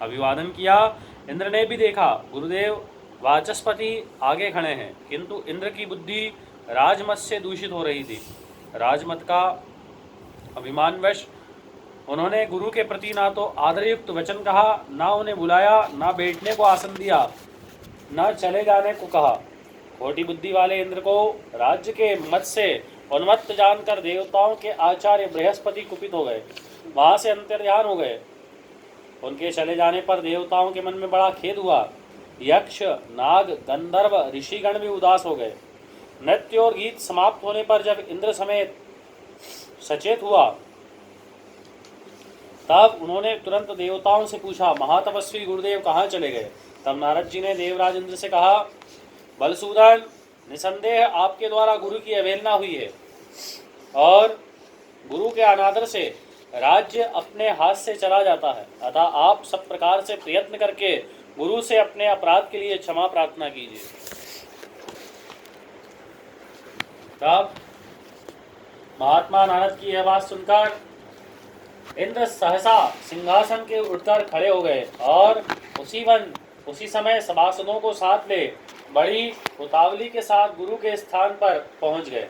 अभिवादन किया। इंद्र ने भी देखा गुरुदेव वाचस्पति आगे खड़े हैं, किंतु इंद्र की बुद्धि राजमत से दूषित हो रही थी। राजमत का अभिमानवश उन्होंने गुरु के प्रति ना तो आदरयुक्त वचन कहा, ना उन्हें बुलाया, ना बैठने को आसन दिया, न चले जाने को कहा। खोटी बुद्धि वाले इंद्र को राज्य के मत से उन्मत्त जानकर देवताओं के आचार्य बृहस्पति कुपित हो गए, वहां से अंतर्ध्यान हो गए। उनके चले जाने पर देवताओं के मन में बड़ा खेद हुआ। यक्ष, नाग, गंधर्व, ऋषिगण भी उदास हो गए। नृत्य और गीत समाप्त होने पर जब इंद्र समेत सचेत हुआ, तब उन्होंने तुरंत देवताओं से पूछा, महातपस्वी गुरुदेव कहाँ चले गए? तब नारद जी ने देवराज इंद्र से कहा, बलसूदन, निसंदेह आपके द्वारा गुरु की अवहेलना हुई है और गुरु के अनादर से राज्य अपने हाथ से चला जाता है। अतः आप सब प्रकार से प्रयत्न करके गुरु से अपने अपराध के लिए क्षमा प्रार्थना कीजिए। तब महात्मा नारद की यह बात सुनकर इंद्र सहसा सिंहासन के उठकर खड़े हो गए और उसी समय सभासदों को साथ ले बड़ी उतावली के साथ गुरु के स्थान पर पहुंच गए।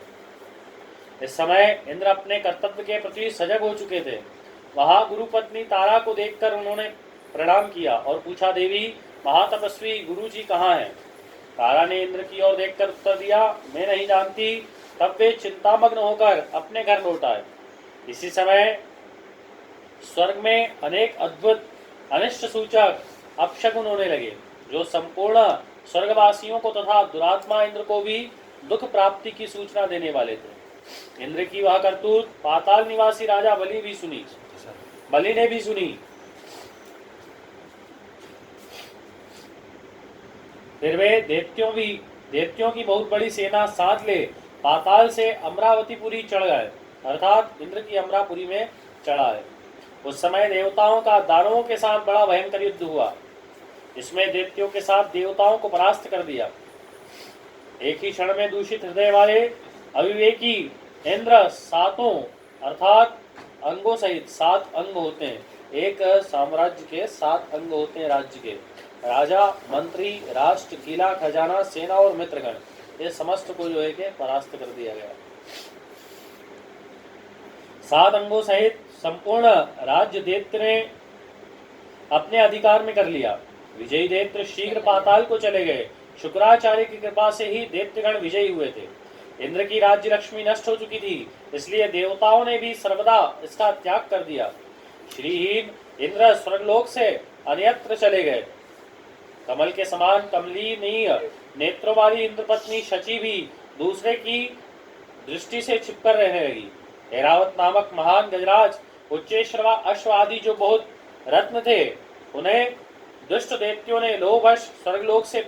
इस समय इंद्र अपने कर्तव्य के प्रति सजग हो चुके थे। वहां गुरु पत्नी तारा को देखकर उन्होंने प्रणाम किया और पूछा, देवी, महातपस्वी गुरु जी कहाँ हैं? तारा ने इंद्र की ओर देखकर उत्तर दिया, मैं नहीं जानती। तब वे चिंतामग्न होकर अपने घर लौट आए। इसी समय स्वर्ग में अनेक अद्भुत अनिष्ट सूचक अपशकुन होने लगे, जो संपूर्ण स्वर्गवासियों को तथा दुरात्मा इंद्र को भी दुख प्राप्ति की सूचना देने वाले थे। इंद्र की वह करतूत पाताल निवासी राजा बलि ने भी सुनी। फिर वे देवतियों की बहुत बड़ी सेना साथ ले पाताल से अमरावतीपुरी चढ़ गए, अर्थात इंद्र की अमरापुरी में चढ़ा है। उस समय देवताओं का दानवों के साथ बड़ा भयंकर युद्ध हुआ। इसमें दैत्यों के साथ देवताओं को परास्त कर दिया। एक ही क्षण में दूषित हृदय वाले अविवेकी इंद्र सातों अर्थात अंगों सहित 7 अंग होते हैं। एक साम्राज्य के 7 अंग होते हैं राज्य के, राजा, मंत्री, राष्ट्र, किला, खजाना, सेना और मित्रगण, ये समस्त को जो है कि परास्त कर दिया गया। 7 अंगों सहित संपूर्ण राज्य दैत्य ने अपने अधिकार में कर लिया। विजयी दैत्य शीघ्र पाताल को चले गए। शुक्राचार्य की कृपा से ही दैत्यगण विजयी हुए थे। इंद्र की राज्य लक्ष्मी नष्ट हो चुकी थी, इसलिए देवताओं ने भी सर्वदा इसका त्याग कर दिया। श्रीहीन इंद्र स्वर्गलोक से अन्यत्र चले गए। कमल के समान कमलीनीय नेत्रों वाली इंद्र पत्नी शची भी दूसरे की दृष्टि से छिपकर रहने लगी। ऐरावत नामक महान गजराज, उच्चेश्रवा, अश्व आदि जो बहुत रत्न थे, उन्हें दुष्ट दैत्यों ने लोभवश स्वर्गलोक से